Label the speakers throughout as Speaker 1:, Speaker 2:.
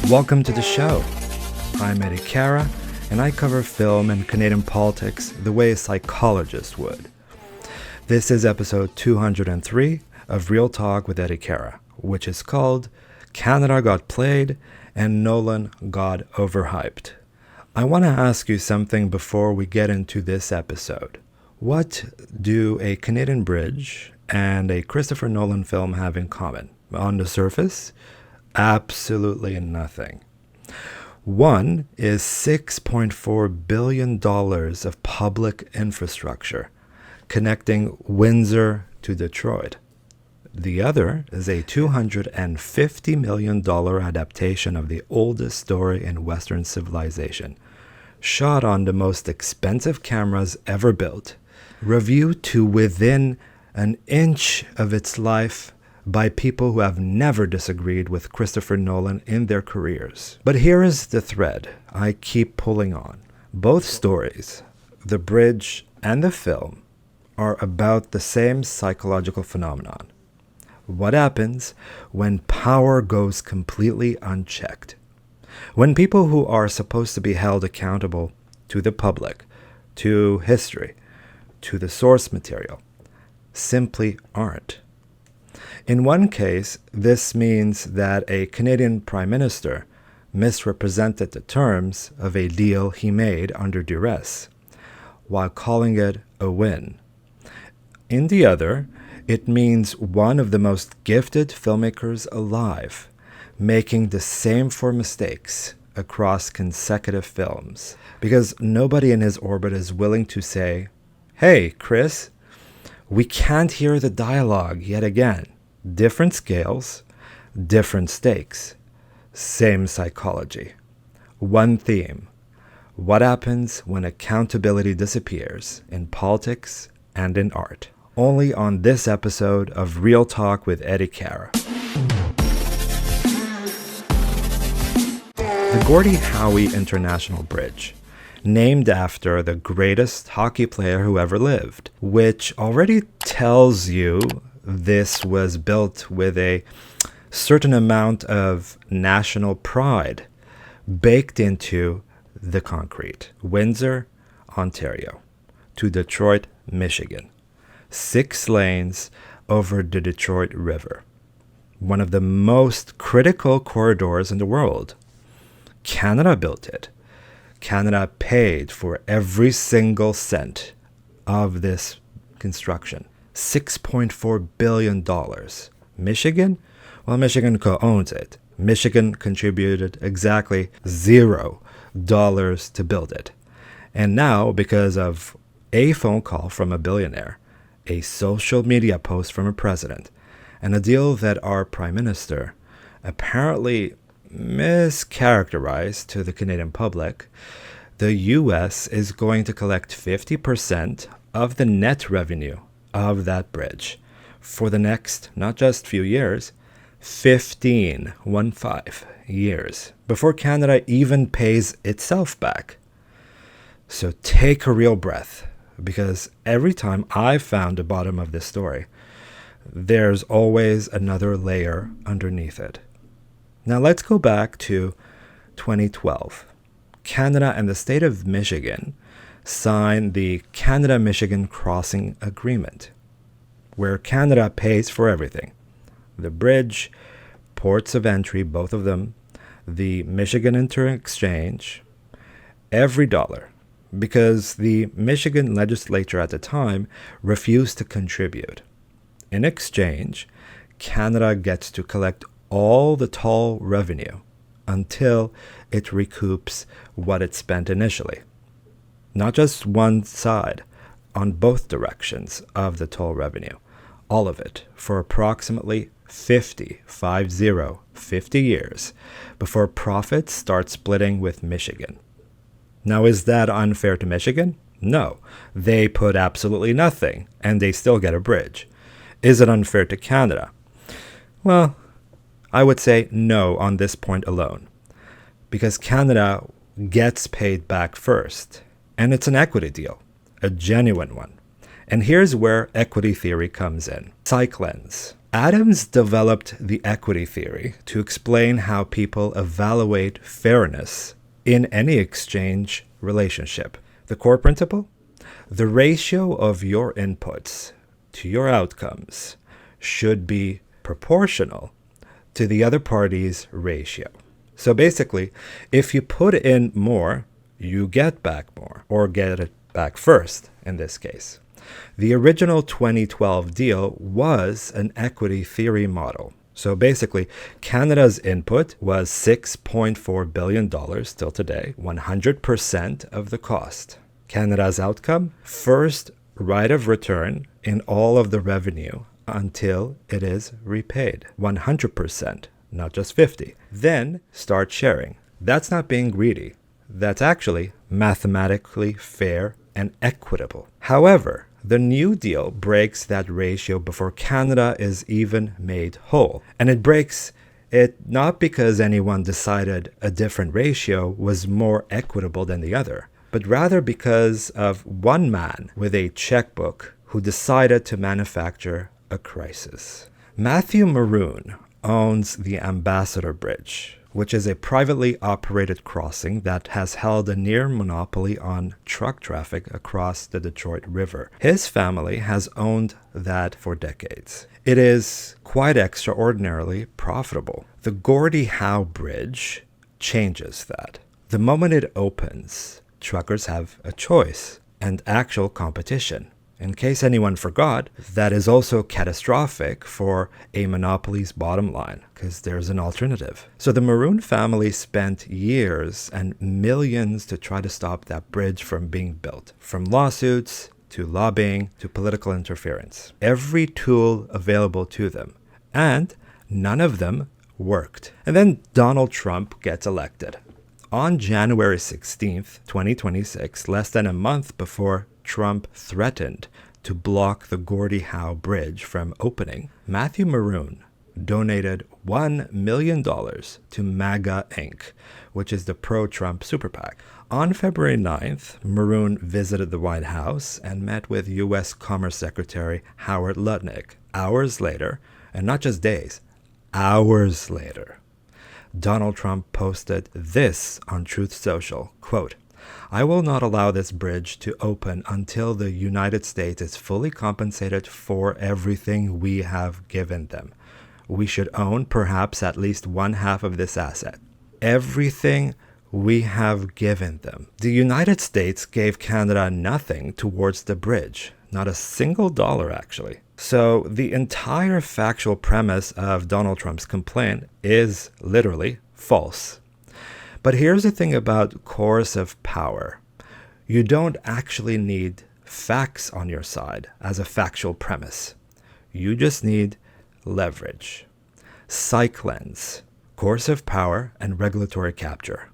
Speaker 1: Welcome to the show. I'm Eddy Kara, and I cover film and Canadian politics the way a psychologist would. This is episode 203 of Real Talk with Eddy Kara, which is called Canada Got Played and Nolan Got Overhyped. I want to ask you something before we get into this episode. What do a Canadian bridge and a Christopher Nolan film have in common? On the surface, absolutely nothing. One is $6.4 billion of public infrastructure connecting Windsor to Detroit. The other is a $250 million adaptation of the oldest story in Western civilization, shot on the most expensive cameras ever built, reviewed to within an inch of its life by people who have never disagreed with Christopher Nolan in their careers. But here is the thread I keep pulling on. Both stories, the bridge and the film, are about the same psychological phenomenon. What happens when power goes completely unchecked? When people who are supposed to be held accountable to the public, to history, to the source material, simply aren't. In one case, this means that a Canadian Prime Minister misrepresented the terms of a deal he made under duress, while calling it a win. In the other, it means one of the most gifted filmmakers alive, making the same four mistakes across consecutive films, because nobody in his orbit is willing to say, "Hey, Chris, we can't hear the dialogue yet again." Different scales, different stakes, same psychology. One theme: what happens when accountability disappears in politics and in art? Only on this episode of Real Talk with Eddy Kara. The Gordie Howe International Bridge, named after the greatest hockey player who ever lived, which already tells you this was built with a certain amount of national pride baked into the concrete. Windsor, Ontario, to Detroit, Michigan. 6 lanes over the Detroit River. One of the most critical corridors in the world. Canada built it. Canada paid for every single cent of this construction. $6.4 billion. Michigan? Well, Michigan co-owns it. Michigan contributed exactly $0 to build it. And now, because of a phone call from a billionaire, a social media post from a president, and a deal that our Prime Minister apparently mischaracterized to the Canadian public, the U.S. is going to collect 50% of the net revenue of that bridge for the next, not just few years, 15 years, before Canada even pays itself back. So take a real breath, because every time I've found the bottom of this story, there's always another layer underneath it. Now let's go back to 2012. Canada and the state of Michigan signed the Canada-Michigan Crossing Agreement, where Canada pays for everything. The bridge, ports of entry, both of them, the Michigan Inter-Exchange, every dollar, because the Michigan legislature at the time refused to contribute. In exchange, Canada gets to collect all the toll revenue until it recoups what it spent initially. Not just one side, on both directions of the toll revenue. All of it for approximately 50 years before profits start splitting with Michigan. Now, is that unfair to Michigan? No. They put absolutely nothing, and they still get a bridge. Is it unfair to Canada? Well, I would say no on this point alone, because Canada gets paid back first. And it's an equity deal, a genuine one. And here's where equity theory comes in. Psych lens. Adams developed the equity theory to explain how people evaluate fairness in any exchange relationship. The core principle? The ratio of your inputs to your outcomes should be proportional to the other party's ratio. So basically, if you put in more, you get back more, or get it back first in this case. The original 2012 deal was an equity theory model. So basically, Canada's input was $6.4 billion till today, 100% of the cost. Canada's outcome? First right of return in all of the revenue until it is repaid, 100%, not just 50. Then start sharing. That's not being greedy. That's actually mathematically fair and equitable. However, the New Deal breaks that ratio before Canada is even made whole. And it breaks it not because anyone decided a different ratio was more equitable than the other, but rather because of one man with a checkbook who decided to manufacture a crisis. Matthew Moroun owns the Ambassador Bridge, which is a privately operated crossing that has held a near monopoly on truck traffic across the Detroit River. His family has owned that for decades. It is quite extraordinarily profitable. The Gordie Howe Bridge changes that. The moment it opens, truckers have a choice and actual competition. In case anyone forgot, that is also catastrophic for a monopoly's bottom line, because there's an alternative. So the Moroun family spent years and millions to try to stop that bridge from being built, from lawsuits to lobbying to political interference. Every tool available to them, and none of them worked. And then Donald Trump gets elected. On January 16th, 2026, less than a month before Trump threatened to block the Gordie Howe Bridge from opening, Matthew Moroun donated $1 million to MAGA Inc., which is the pro-Trump super PAC. On February 9th, Moroun visited the White House and met with U.S. Commerce Secretary Howard Lutnick. Hours later, and not just days, hours later, Donald Trump posted this on Truth Social, quote, "I will not allow this bridge to open until the United States is fully compensated for everything we have given them. We should own perhaps at least one half of this asset. Everything we have given them." The United States gave Canada nothing towards the bridge, not a single dollar actually. So the entire factual premise of Donald Trump's complaint is literally false. But here's the thing about coercive power. You don't actually need facts on your side as a factual premise. You just need leverage. Cyclens, coercive power, and regulatory capture.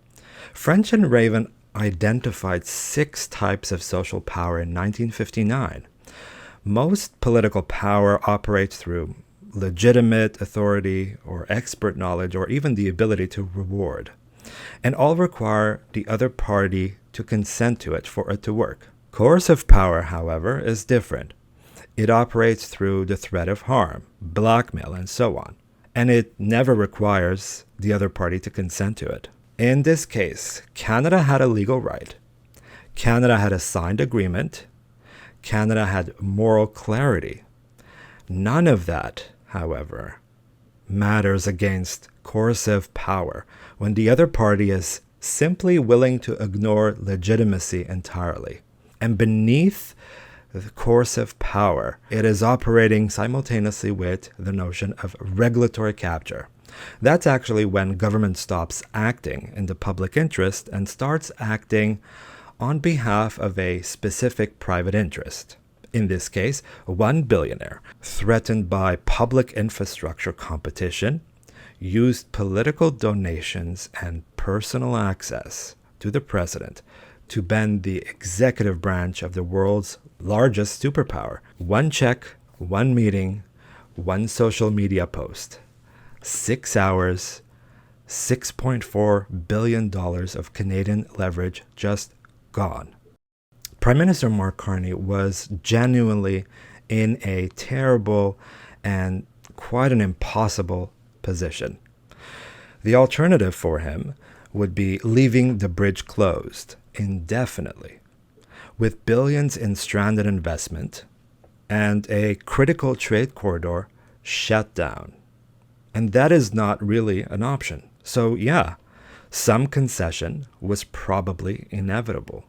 Speaker 1: French and Raven identified 6 types of social power in 1959. Most political power operates through legitimate authority or expert knowledge or even the ability to reward, and all require the other party to consent to it for it to work. Coercive power, however, is different. It operates through the threat of harm, blackmail, and so on, and it never requires the other party to consent to it. In this case, Canada had a legal right. Canada had a signed agreement. Canada had moral clarity. None of that, however, matters against coercive power when the other party is simply willing to ignore legitimacy entirely. And beneath the coercive power, it is operating simultaneously with the notion of regulatory capture. That's actually when government stops acting in the public interest and starts acting on behalf of a specific private interest. In this case, one billionaire, threatened by public infrastructure competition, used political donations and personal access to the president to bend the executive branch of the world's largest superpower. One check, one meeting, one social media post. 6 hours, $6.4 billion of Canadian leverage just gone. Prime Minister Carney was genuinely in a terrible and quite an impossible position. The alternative for him would be leaving the bridge closed indefinitely, with billions in stranded investment and a critical trade corridor shut down. And that is not really an option. So yeah, some concession was probably inevitable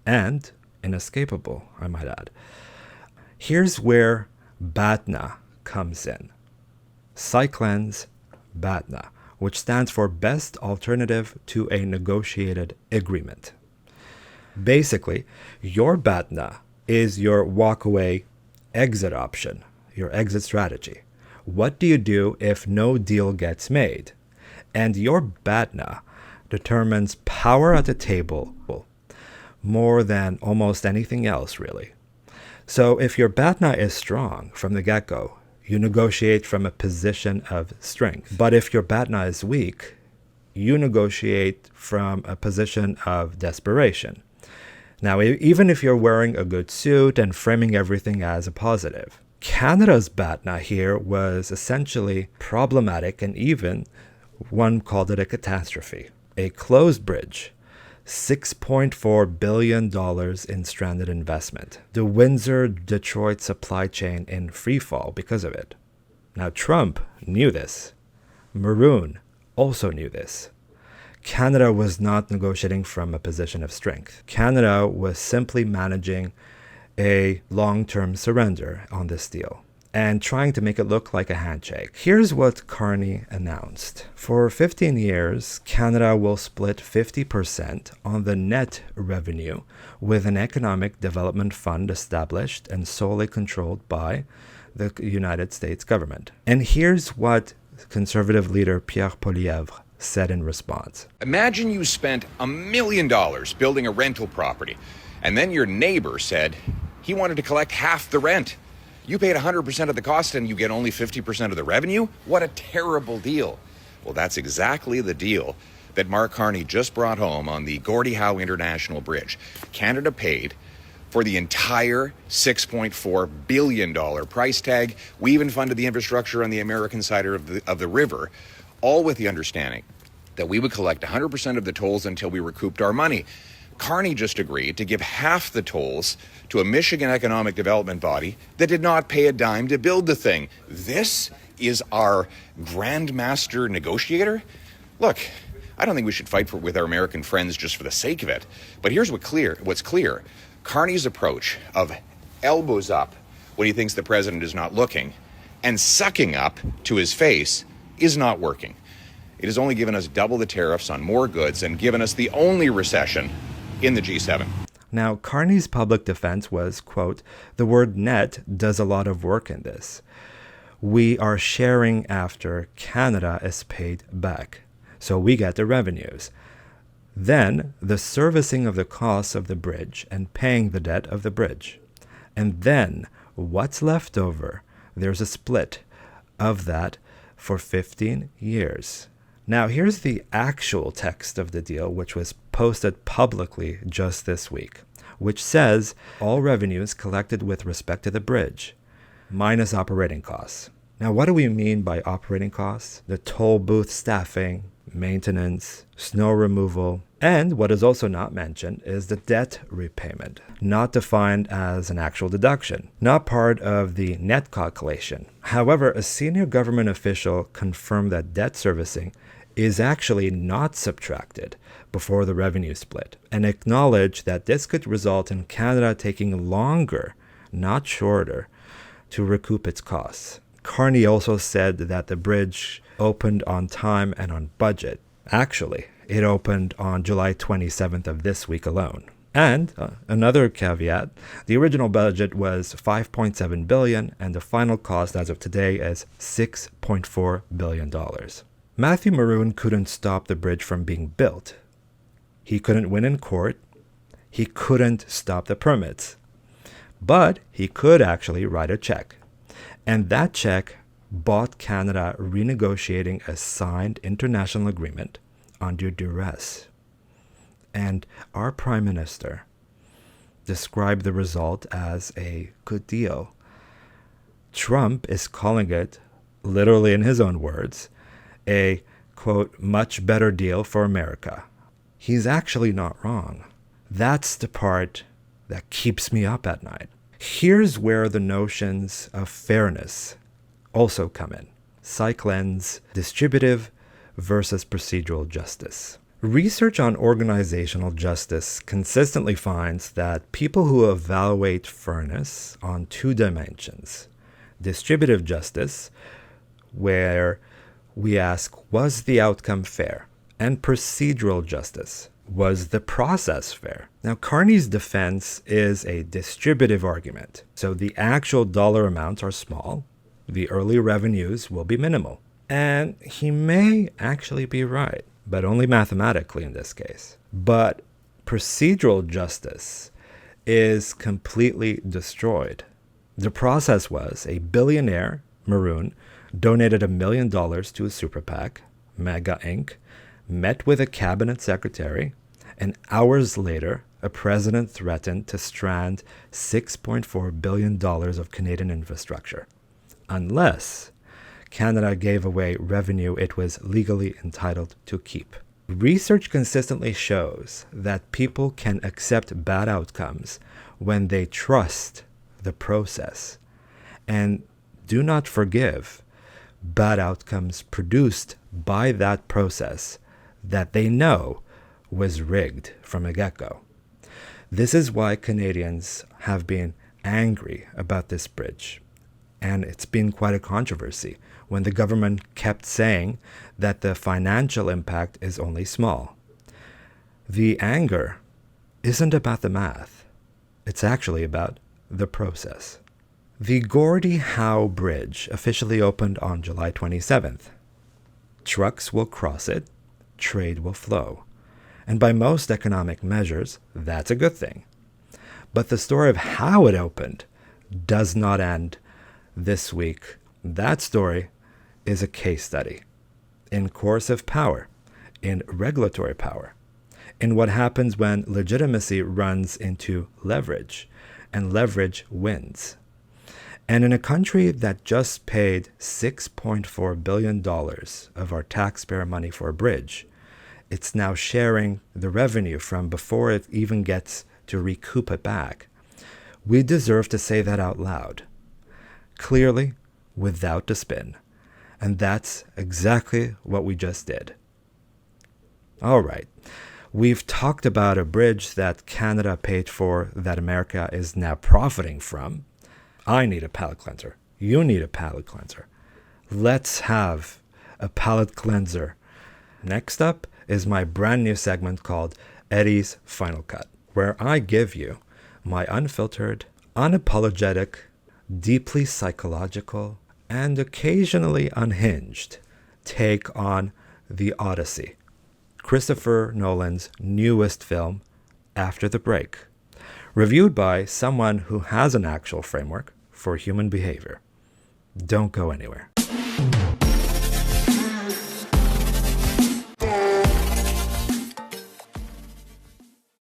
Speaker 1: and inescapable, I might add. Here's where BATNA comes in. Cyclen's BATNA, which stands for Best Alternative to a Negotiated Agreement. Basically, your BATNA is your walkaway exit option, your exit strategy. What do you do if no deal gets made? And your BATNA determines power at the table more than almost anything else, really. So if your BATNA is strong from the get-go, you negotiate from a position of strength. But if your BATNA is weak, you negotiate from a position of desperation. Now, even if you're wearing a good suit and framing everything as a positive, Canada's BATNA here was essentially problematic, and even one called it a catastrophe. A closed bridge, $6.4 billion in stranded investment. The Windsor-Detroit supply chain in freefall because of it. Now, Trump knew this. Moroun also knew this. Canada was not negotiating from a position of strength. Canada was simply managing a long-term surrender on this deal and trying to make it look like a handshake. Here's what Carney announced. For 15 years, Canada will split 50% on the net revenue with an economic development fund established and solely controlled by the United States government. And here's what Conservative leader Pierre Poilievre said in response.
Speaker 2: Imagine you spent $1 million building a rental property, and then your neighbor said he wanted to collect half the rent. You paid 100% of the cost and you get only 50% of the revenue? What a terrible deal. Well, that's exactly the deal that Mark Carney just brought home on the Gordie Howe International Bridge. Canada paid for the entire $6.4 billion price tag. We even funded the infrastructure on the American side of the river, all with the understanding that we would collect 100% of the tolls until we recouped our money. Carney just agreed to give half the tolls to a Michigan economic development body that did not pay a dime to build the thing. This is our grandmaster negotiator? Look, I don't think we should fight with our American friends just for the sake of it. But here's what's clear. Carney's approach of elbows up when he thinks the president is not looking and sucking up to his face is not working. It has only given us double the tariffs on more goods and given us the only recession in the G7.
Speaker 1: Now, Carney's public defense was, quote, "The word net does a lot of work in this. We are sharing after Canada is paid back, so we get the revenues. Then the servicing of the costs of the bridge and paying the debt of the bridge. And then what's left over, there's a split of that for 15 years. Now, here's the actual text of the deal, which was posted publicly just this week, which says all revenues collected with respect to the bridge, minus operating costs. Now, what do we mean by operating costs? The toll booth staffing, maintenance, snow removal, and what is also not mentioned is the debt repayment, not defined as an actual deduction, not part of the net calculation. However, a senior government official confirmed that debt servicing is actually not subtracted before the revenue split, and acknowledged that this could result in Canada taking longer, not shorter, to recoup its costs. Carney also said that the bridge opened on time and on budget. Actually, it opened on July 27th of this week alone. And another caveat, the original budget was $5.7 billion, and the final cost as of today is $6.4 billion. Matthew Moroun couldn't stop the bridge from being built. He couldn't win in court. He couldn't stop the permits. But he could actually write a check. And that check bought Canada renegotiating a signed international agreement under duress. And our Prime Minister described the result as a good deal. Trump is calling it literally in his own words, a, quote, much better deal for America. He's actually not wrong. That's the part that keeps me up at night. Here's where the notions of fairness also come in. Cyclen's distributive versus procedural justice. Research on organizational justice consistently finds that people who evaluate fairness on two dimensions, distributive justice, where we ask, was the outcome fair? And procedural justice, was the process fair? Now, Carney's defense is a distributive argument. So the actual dollar amounts are small. The early revenues will be minimal. And he may actually be right, but only mathematically in this case. But procedural justice is completely destroyed. The process was a billionaire, Moroun, donated $1 million to a super PAC, Mega Inc., met with a cabinet secretary, and hours later, a president threatened to strand $6.4 billion of Canadian infrastructure, unless Canada gave away revenue it was legally entitled to keep. Research consistently shows that people can accept bad outcomes when they trust the process and do not forgive bad outcomes produced by that process that they know was rigged from the get-go. This is why Canadians have been angry about this bridge, and it's been quite a controversy when the government kept saying that the financial impact is only small. The anger isn't about the math. It's actually about the process. The Gordie Howe Bridge officially opened on July 27th. Trucks will cross it, trade will flow. And by most economic measures, that's a good thing. But the story of how it opened does not end this week. That story is a case study in coercive power, in regulatory power, in what happens when legitimacy runs into leverage, and leverage wins. And in a country that just paid $6.4 billion of our taxpayer money for a bridge, it's now sharing the revenue from before it even gets to recoup it back. We deserve to say that out loud, clearly, without the spin. And that's exactly what we just did. All right. We've talked about a bridge that Canada paid for that America is now profiting from. I need a palate cleanser. You need a palate cleanser. Let's have a palate cleanser. Next up is my brand new segment called Eddy's Final Cut, where I give you my unfiltered, unapologetic, deeply psychological, and occasionally unhinged take on The Odyssey, Christopher Nolan's newest film, after the break, reviewed by someone who has an actual framework for human behavior. Don't go anywhere.